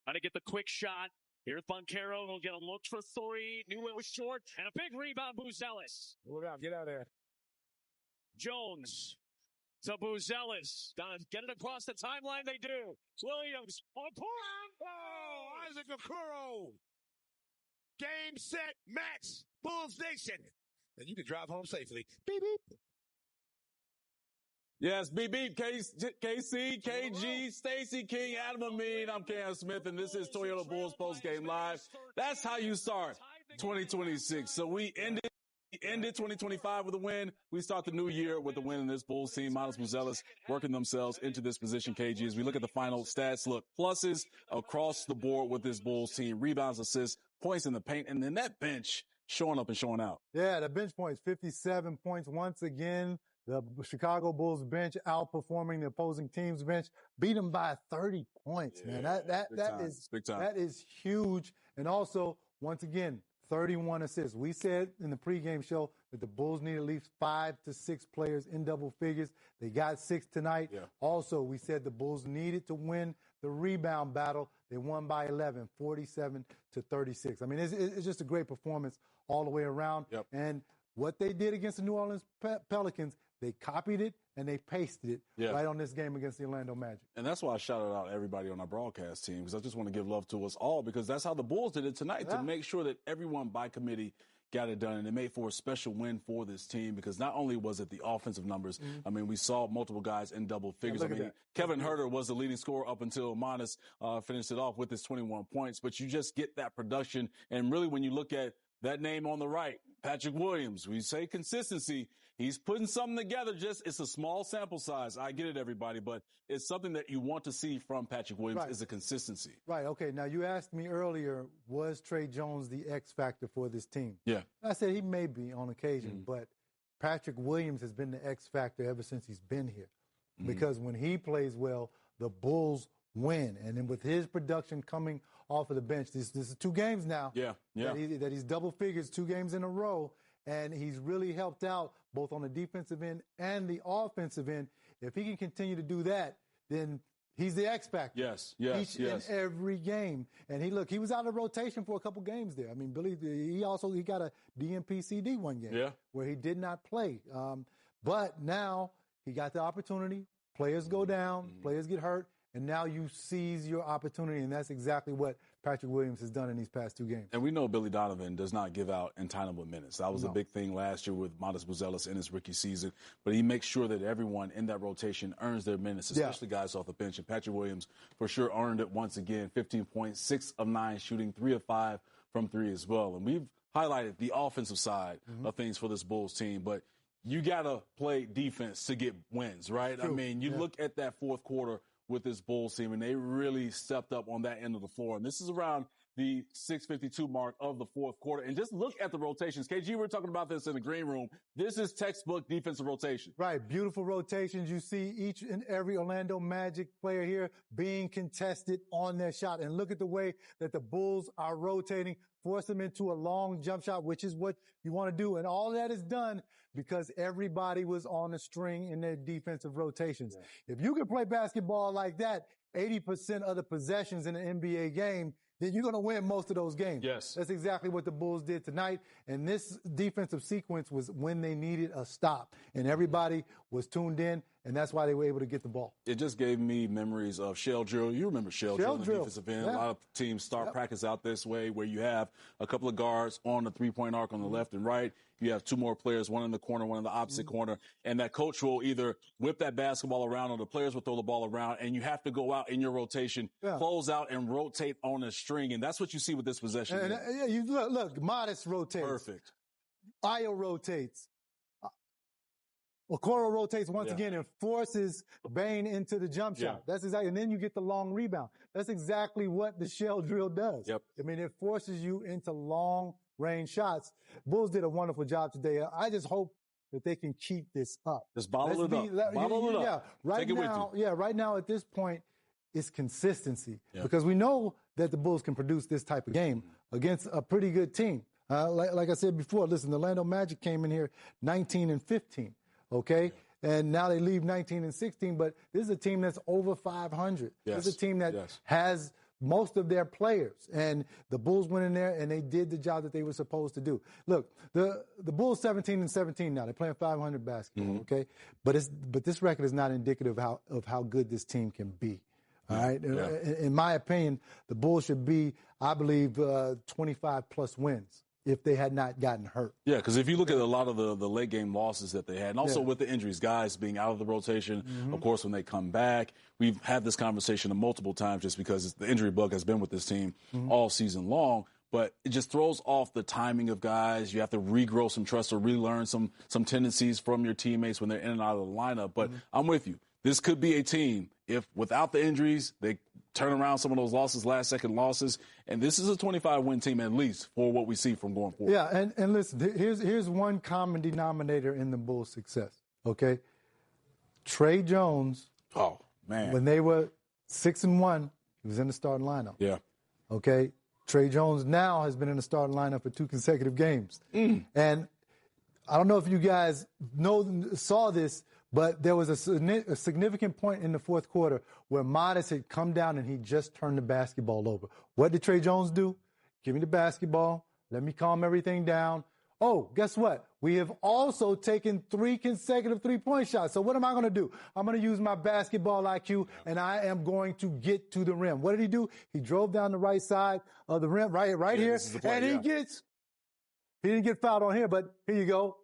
Trying to get the quick shot. Here's Banchero. He'll get a look for three. Knew it was short. And a big rebound, Buzelis. Look out. Get out there. Jones to Buzelis. Get it across the timeline. They do. Williams on point. Oh, Isaac Okoro. Game, set, match. Bulls Nation. And you can drive home safely. Beep, beep. Yes, beep, beep. KC, KG, Stacey King, Adam Amin. I'm Cam Smith, and this is Toyota Bulls Postgame Live. That's how you start 2026. So we ended 2025 with a win. We start the new year with a win in this Bulls team. Minus Buzelis working themselves into this position, KG. As we look at the final stats, look, pluses across the board with this Bulls team. Rebounds, assists, points in the paint, and then that bench showing up and showing out. Yeah, the bench points, 57 points once again. The Chicago Bulls bench outperforming the opposing team's bench, beat them by 30 points, man. That is huge. And also, once again, 31 assists. We said in the pregame show that the Bulls need at least 5 to 6 players in double figures. They got 6 tonight. Yeah. Also, we said the Bulls needed to win the rebound battle. They won by 11, 47 to 36. I mean, it's just a great performance all the way around. Yep. And what they did against the New Orleans Pelicans, they copied it and they pasted it right on this game against the Orlando Magic. And that's why I shouted out everybody on our broadcast team, because I just want to give love to us all, because that's how the Bulls did it tonight, to make sure that everyone by committee got it done. And it made for a special win for this team, because not only was it the offensive numbers, I mean, we saw multiple guys in double figures. I mean, Kevin Huerter was the leading scorer up until Manis finished it off with his 21 points. But you just get that production. And really, when you look at that name on the right, Patrick Williams, we say consistency. He's putting something together. It's a small sample size. I get it, everybody, but it's something that you want to see from Patrick Williams is a consistency. Right. Okay. Now, you asked me earlier, was Trey Jones the X factor for this team? Yeah. I said he may be on occasion, but Patrick Williams has been the X factor ever since he's been here. Because when he plays well, the Bulls win. And then with his production coming off of the bench, this is 2 games now. That he's double figures 2 games in a row. And he's really helped out both on the defensive end and the offensive end. If he can continue to do that, then he's the X factor. Yes. Each and every game. And he was out of rotation for a couple games there. I mean, Billy, he got a DNP-CD one game where he did not play. But now he got the opportunity. Players go down, players get hurt. And now you seize your opportunity, and that's exactly what Patrick Williams has done in these past 2 games. And we know Billy Donovan does not give out entitlement minutes. That was a big thing last year with Modest Buzelis in his rookie season. But he makes sure that everyone in that rotation earns their minutes, especially guys off the bench. And Patrick Williams, for sure, earned it once again. 15 points, 6 of 9 shooting, 3 of 5 from 3 as well. And we've highlighted the offensive side of things for this Bulls team. But you got to play defense to get wins, right? True. I mean, you look at that fourth quarter with this Bulls team, and they really stepped up on that end of the floor. And this is around the 6:52 mark of the fourth quarter. And just look at the rotations. KG, we were talking about this in the green room. This is textbook defensive rotation. Right. Beautiful rotations. You see each and every Orlando Magic player here being contested on their shot. And look at the way that the Bulls are rotating, force them into a long jump shot, which is what you want to do. And all that is done because everybody was on a string in their defensive rotations. Yeah. If you can play basketball like that, 80% of the possessions in an NBA game, then you're going to win most of those games. Yes. That's exactly what the Bulls did tonight. And this defensive sequence was when they needed a stop. And everybody was tuned in, and that's why they were able to get the ball. It just gave me memories of shell drill. You remember shell drill in the defensive end. A lot of teams start practice out this way, where you have a couple of guards on the three-point arc on the left and right. You have 2 more players, one in the corner, one in the opposite corner. And that coach will either whip that basketball around or the players will throw the ball around. And you have to go out in your rotation, close out and rotate on a string. And that's what you see with this possession. And you look, Modest rotates. Perfect. Ayo rotates. Okoro rotates once again and forces Bane into the jump shot. That's exactly, and then you get the long rebound. That's exactly what the shell drill does. Yep. I mean, it forces you into long range shots. Bulls did a wonderful job today. I just hope that they can keep this up. Just bottle it up. Bottle it up. Yeah, right Take it now, with you. right now at this point, it's consistency because we know that the Bulls can produce this type of game against a pretty good team. Like I said before, listen, the Orlando Magic came in here 19-15. Okay. And now they leave 19-16, but this is a team that's over 500. This is a team that has most of their players. And the Bulls went in there and they did the job that they were supposed to do. Look, the Bulls 17-17 now. They're playing 500 basketball, okay? But this record is not indicative of how good this team can be. All right? Yeah. In my opinion, the Bulls should be, I believe, 25-plus wins if they had not gotten hurt. Yeah, because if you look at a lot of the late game losses that they had, and also with the injuries, guys being out of the rotation, of course, when they come back, we've had this conversation multiple times just because the injury bug has been with this team all season long. But it just throws off the timing of guys. You have to regrow some trust or relearn some tendencies from your teammates when they're in and out of the lineup. But I'm with you. This could be a team, if without the injuries, they turn around some of those losses, last-second losses, and this is a 25-win team at least for what we see from going forward. Yeah, and listen, here's one common denominator in the Bulls' success, okay? Trey Jones, when they were 6-1, he was in the starting lineup. Yeah. Okay? Trey Jones now has been in the starting lineup for 2 consecutive games. And I don't know if you guys saw this, but there was a significant point in the fourth quarter where Modest had come down and he just turned the basketball over. What did Trey Jones do? Give me the basketball. Let me calm everything down. Oh, guess what? We have also taken 3 consecutive three-point shots. So what am I going to do? I'm going to use my basketball IQ, and I am going to get to the rim. What did he do? He drove down the right side of the rim, right here, and he didn't get fouled on here, but here you go.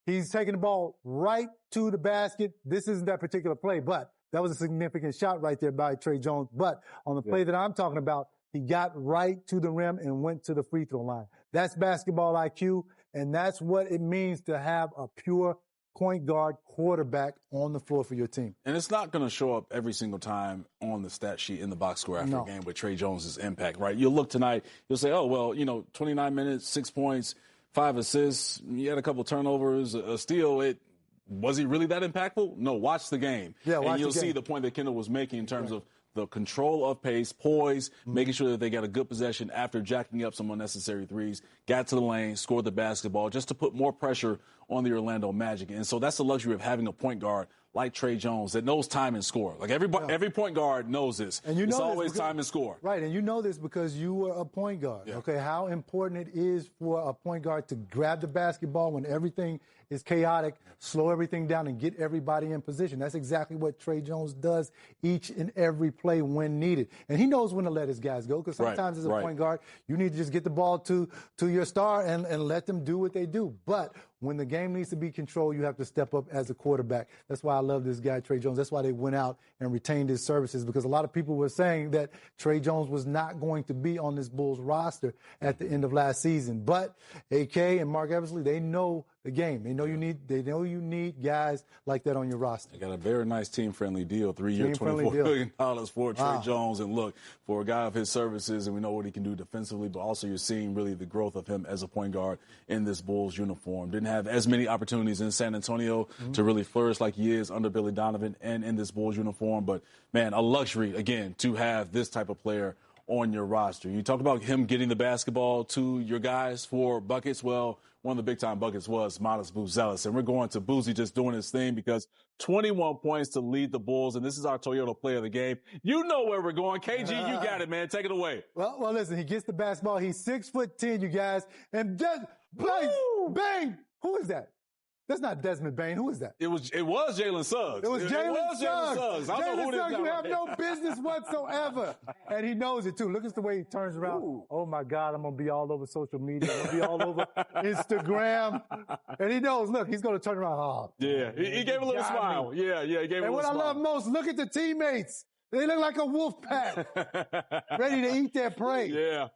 He's taking the ball right to the basket. This isn't that particular play, but that was a significant shot right there by Trey Jones. But on the play that I'm talking about, he got right to the rim and went to the free throw line. That's basketball IQ, and that's what it means to have a pure point guard quarterback on the floor for your team. And it's not going to show up every single time on the stat sheet in the box score after a game with Trey Jones' impact, right? You'll look tonight, you'll say, 29 minutes, 6 points, 5 assists, you had a couple turnovers, a steal. Was he really that impactful? No, watch the game. Yeah, and you'll see the point that Kendall was making in terms of the control of pace, poise, making sure that they got a good possession after jacking up some unnecessary threes, got to the lane, scored the basketball, just to put more pressure on the Orlando Magic. And so that's the luxury of having a point guard like Trey Jones that knows time and score. Like every point guard knows this. And it's always time and score. Right, and you know this because you were a point guard, okay? How important it is for a point guard to grab the basketball when everything is chaotic, slow everything down, and get everybody in position. That's exactly what Trey Jones does each and every play when needed. And he knows when to let his guys go because sometimes as a point guard, you need to just get the ball to your star and let them do what they do. But when the game needs to be controlled, you have to step up as a quarterback. That's why I love this guy, Trey Jones. That's why they went out and retained his services, because a lot of people were saying that Trey Jones was not going to be on this Bulls roster at the end of last season. But AK and Mark Eversley, they know the game. They know you need guys like that on your roster. They got a very nice team-friendly deal, 3-year, $24 million for Trey Jones. And look, for a guy of his services, and we know what he can do defensively, but also you're seeing really the growth of him as a point guard in this Bulls uniform. Didn't have as many opportunities in San Antonio to really flourish like he is under Billy Donovan and in this Bulls uniform. But, man, a luxury, again, to have this type of player on your roster. You talk about him getting the basketball to your guys for buckets. Well, one of the big-time buckets was Modest Buzelis. And we're going to Boozy just doing his thing because 21 points to lead the Bulls, and this is our Toyota player of the game. You know where we're going. KG, you got it, man. Take it away. Well, listen, he gets the basketball. He's 6'10", you guys. And just bang! Who is that? That's not Desmond Bain. Who is that? It was Jalen Suggs. It was Jalen Suggs. Jalen Suggs, you have no business whatsoever. And he knows it, too. Look at the way he turns around. Ooh. Oh, my God, I'm going to be all over social media. I'm going to be all over Instagram. And he knows, look, he's going to turn around. Oh, yeah, he gave a little smile. Yeah, he gave a little smile. And what I love most, look at the teammates. They look like a wolf pack, ready to eat their prey.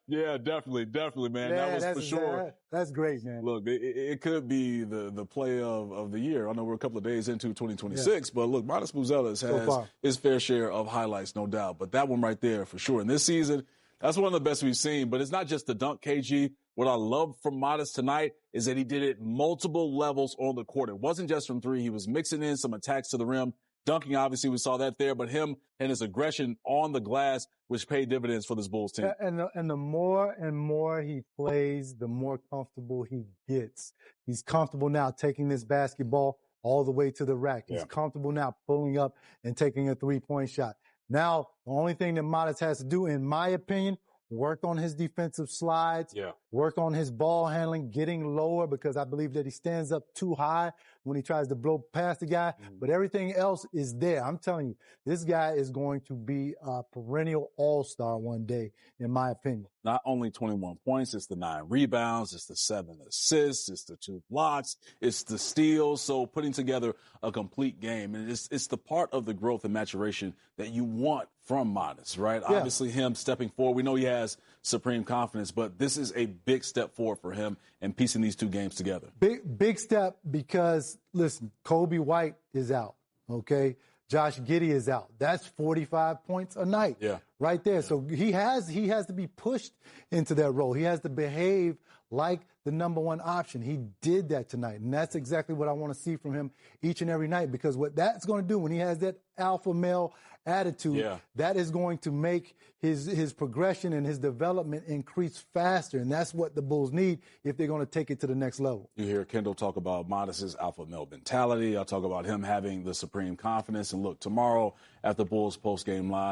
Yeah, definitely, man. Yeah, that was for sure. That's great, man. Look, it could be the play of the year. I know we're a couple of days into 2026, but look, Modest Buzelis has his fair share of highlights, no doubt. But that one right there, for sure. And this season, that's one of the best we've seen. But it's not just the dunk, KG. What I love from Modest tonight is that he did it multiple levels on the court. It wasn't just from three. He was mixing in some attacks to the rim. Dunking, obviously, we saw that there, but him and his aggression on the glass, which paid dividends for this Bulls team. And the more and more he plays, the more comfortable he gets. He's comfortable now taking this basketball all the way to the rack. He's comfortable now pulling up and taking a three-point shot. Now, the only thing that Modest has to do, in my opinion, work on his defensive slides, work on his ball handling, getting lower, because I believe that he stands up too high when he tries to blow past the guy. But everything else is there. I'm telling you, this guy is going to be a perennial all-star one day, in my opinion. Not only 21 points, it's the 9 rebounds, it's the 7 assists, it's the 2 blocks, it's the steals. So putting together a complete game. And it's the part of the growth and maturation that you want from Modest, right? Yeah. Obviously, him stepping forward. We know he has supreme confidence, but this is a big step forward for him and piecing these 2 games together. Big step because, listen, Kobe White is out, okay? Josh Giddey is out. That's 45 points a night right there. So he has to be pushed into that role. He has to behave like the number 1 option. He did that tonight, and that's exactly what I want to see from him each and every night, because what that's going to do when he has that alpha male attitude, that is going to make his progression and his development increase faster, and that's what the Bulls need if they're going to take it to the next level. You hear Kendall talk about Modest's alpha male mentality. I'll talk about him having the supreme confidence. And look, tomorrow at the Bulls post-game live,